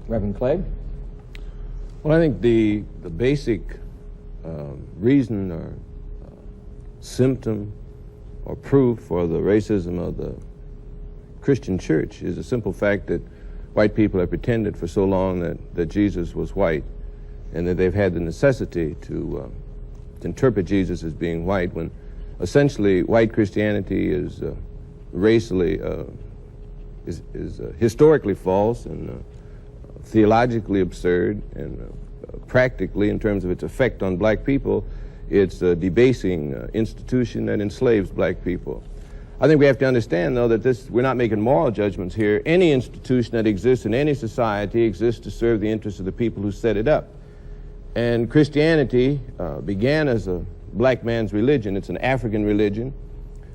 Reverend Clegg? Well, I think the basic reason or symptom or proof for the racism of the Christian church is the simple fact that white people have pretended for so long that Jesus was white, and that they've had the necessity to interpret Jesus as being white, when essentially white Christianity is racially, is historically false and theologically absurd, and practically, in terms of its effect on black people, it's a debasing institution that enslaves black people. I think we have to understand, though, that we're not making moral judgments here. Any institution that exists in any society exists to serve the interests of the people who set it up. And Christianity began as a black man's religion. It's an African religion.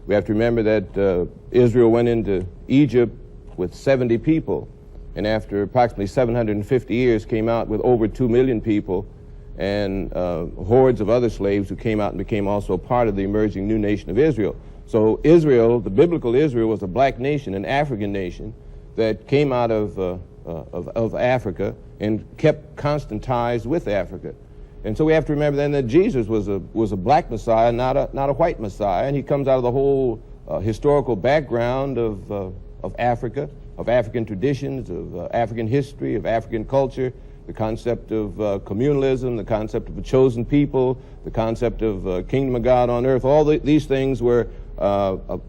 We have to remember that Israel went into Egypt with 70 people, and after approximately 750 years came out with over 2 million people, and hordes of other slaves who came out and became also part of the emerging new nation of Israel. So Israel, the biblical Israel, was a black nation, an African nation that came out of Africa and kept constant ties with Africa. And so we have to remember then that Jesus was a black Messiah, not a white Messiah, and he comes out of the whole historical background of Africa, of African traditions, of African history, of African culture, the concept of communalism, the concept of a chosen people, the concept of kingdom of God on earth. All these things were out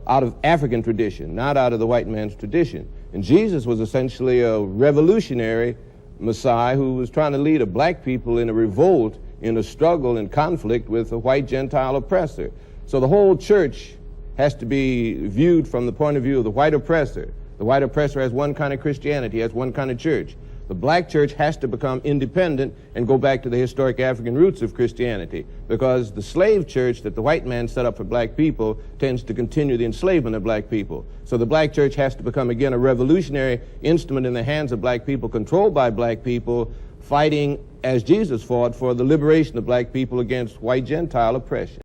of African tradition, not out of the white man's tradition. And Jesus was essentially a revolutionary Messiah who was trying to lead a black people in a revolt, in a struggle and conflict with a white Gentile oppressor. So the whole church has to be viewed from the point of view of the white oppressor. The white oppressor has one kind of Christianity, has one kind of church. The black church has to become independent and go back to the historic African roots of Christianity, because the slave church that the white man set up for black people tends to continue the enslavement of black people. So the black church has to become again a revolutionary instrument in the hands of black people, controlled by black people, fighting as Jesus fought for the liberation of black people against white Gentile oppression.